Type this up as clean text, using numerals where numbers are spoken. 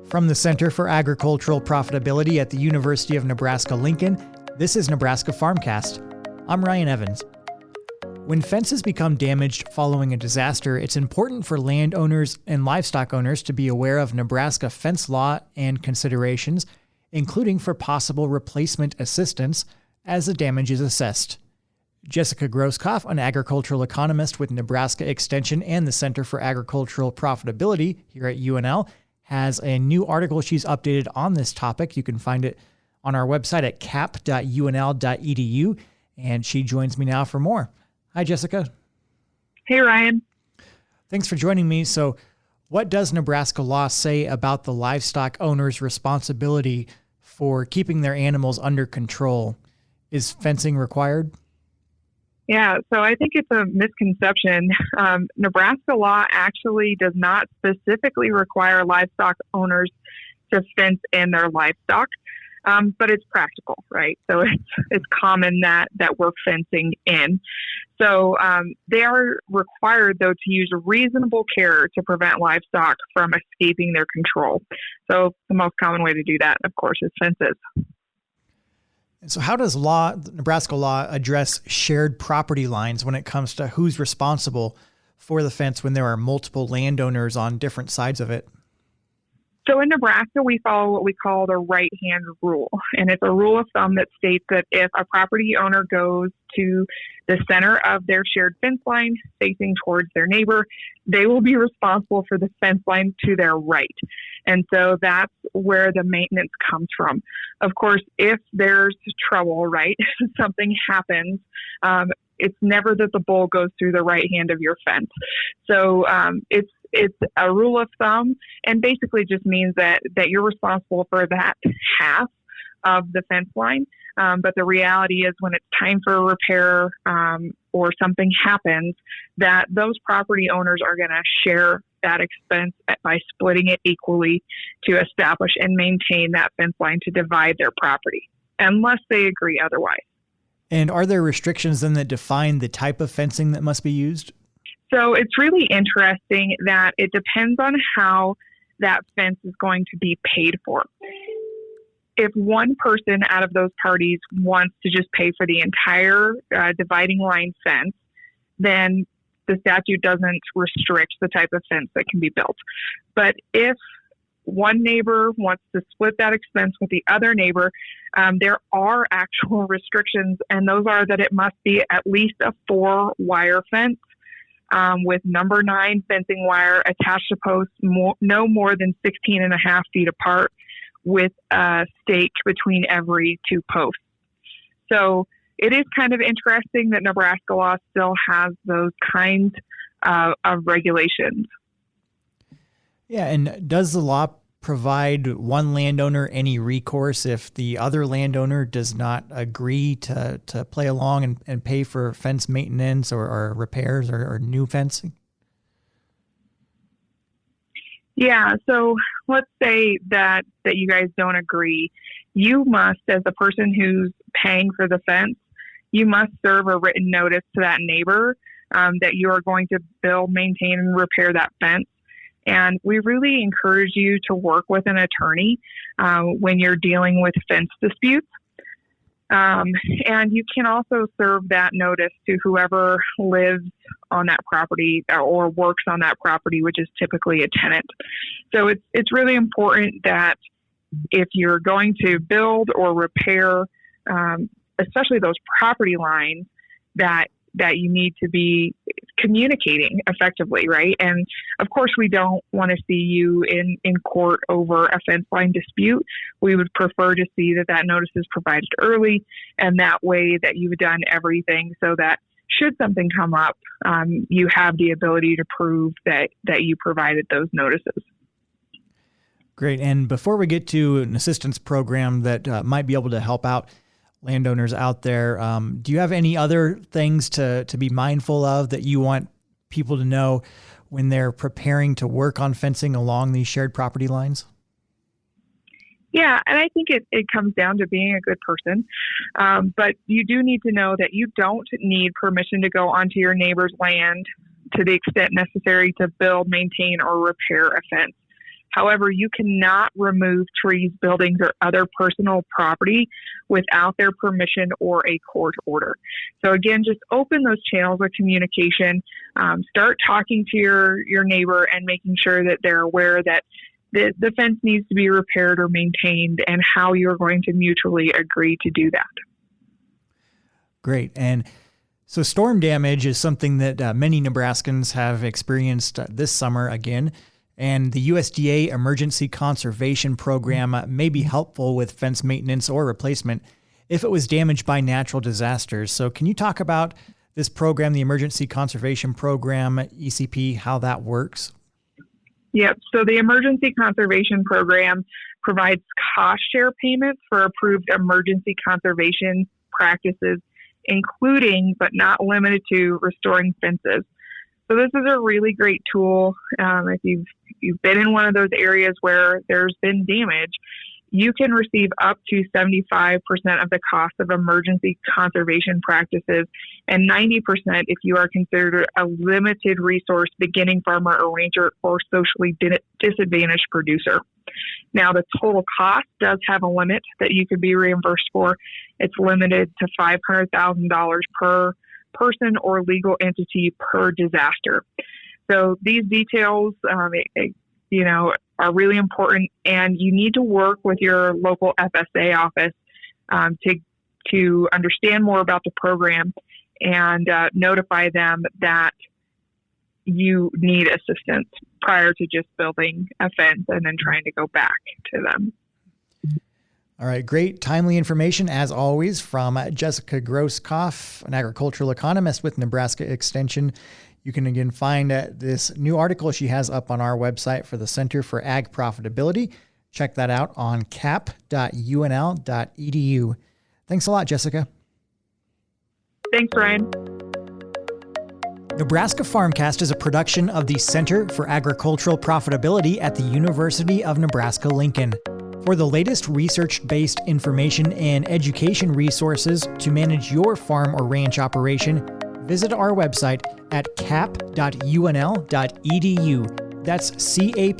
From the Center for Agricultural Profitability at the University of Nebraska-Lincoln, this is Nebraska Farmcast. I'm Ryan Evans. When fences become damaged following a disaster, it's important for landowners and livestock owners to be aware of Nebraska fence law and considerations, including for possible replacement assistance as the damage is assessed. Jessica Groskopf, an agricultural economist with Nebraska Extension and the Center for Agricultural Profitability here at UNL, has a new article she's updated on this topic. You can find it on our website at cap.unl.edu, and she joins me now for more. Hi, Jessica. Hey, Ryan. Thanks for joining me. So what does Nebraska law say about the livestock owner's responsibility for keeping their animals under control? Is fencing required? Yeah, so I think it's a misconception. Nebraska law actually does not specifically require livestock owners to fence in their livestock, but it's practical, right? So it's common that we're fencing in. So they are required, though, to use reasonable care to prevent livestock from escaping their control. So the most common way to do that, of course, is fences. And so how does Nebraska law address shared property lines when it comes to who's responsible for the fence when there are multiple landowners on different sides of it? So in Nebraska, we follow what we call the right-hand rule. And it's a rule of thumb that states that if a property owner goes to the center of their shared fence line facing towards their neighbor, they will be responsible for the fence line to their right. And so that's where the maintenance comes from. Of course, if there's trouble, right, something happens, it's never that the bull goes through the right hand of your fence. So it's a rule of thumb, and basically just means that you're responsible for that half of the fence line. But the reality is when it's time for a repair or something happens, that those property owners are going to share that expense by splitting it equally to establish and maintain that fence line to divide their property, unless they agree otherwise. And are there restrictions then that define the type of fencing that must be used? So it's really interesting that it depends on how that fence is going to be paid for. If one person out of those parties wants to just pay for the entire dividing line fence, then the statute doesn't restrict the type of fence that can be built. But if one neighbor wants to split that expense with the other neighbor, there are actual restrictions, and those are that it must be at least a 4-wire fence with number 9 fencing wire attached to posts no more than 16.5 feet apart, with a stake between every 2 posts. So it is kind of interesting that Nebraska law still has those kinds of regulations. Yeah, and does the law provide one landowner any recourse if the other landowner does not agree to play along and pay for fence maintenance or repairs or new fencing? Yeah, so let's say that you guys don't agree. You must, as the person who's paying for the fence, you must serve a written notice to that neighbor that you are going to build, maintain, and repair that fence. And we really encourage you to work with an attorney when you're dealing with fence disputes. And you can also serve that notice to whoever lives on that property or works on that property, which is typically a tenant. So it's really important that if you're going to build or repair, especially those property lines, that you need to be communicating effectively, right? And of course, we don't want to see you in court over a fence line dispute. We would prefer to see that notice is provided early, and that way that you've done everything so that should something come up, you have the ability to prove that you provided those notices. Great. And before we get to an assistance program that might be able to help out landowners out there, do you have any other things to be mindful of that you want people to know when they're preparing to work on fencing along these shared property lines? Yeah, and I think it comes down to being a good person. But you do need to know that you don't need permission to go onto your neighbor's land to the extent necessary to build, maintain, or repair a fence. However, you cannot remove trees, buildings, or other personal property without their permission or a court order. So again, just open those channels of communication. Start talking to your neighbor and making sure that they're aware that the fence needs to be repaired or maintained and how you're going to mutually agree to do that. Great. And so storm damage is something that many Nebraskans have experienced this summer again. And the USDA Emergency Conservation Program may be helpful with fence maintenance or replacement if it was damaged by natural disasters. So can you talk about this program, the Emergency Conservation Program, ECP, how that works? Yep. So the Emergency Conservation Program provides cost share payments for approved emergency conservation practices, including but not limited to restoring fences. So this is a really great tool. If you've been in one of those areas where there's been damage, you can receive up to 75% of the cost of emergency conservation practices and 90% if you are considered a limited resource beginning farmer or rancher or socially disadvantaged producer. Now, the total cost does have a limit that you could be reimbursed for. It's limited to $500,000 per person or legal entity per disaster. So these details, are really important, and you need to work with your local FSA office to understand more about the program and notify them that you need assistance prior to just building a fence and then trying to go back to them. All right, great timely information as always from Jessica Groskopf, an agricultural economist with Nebraska Extension. You can again find this new article she has up on our website for the Center for Ag Profitability. Check that out on cap.unl.edu. Thanks a lot, Jessica. Thanks, Ryan. Nebraska Farmcast is a production of the Center for Agricultural Profitability at the University of Nebraska-Lincoln. For the latest research-based information and education resources to manage your farm or ranch operation, visit our website at cap.unl.edu. That's cap.unl.edu.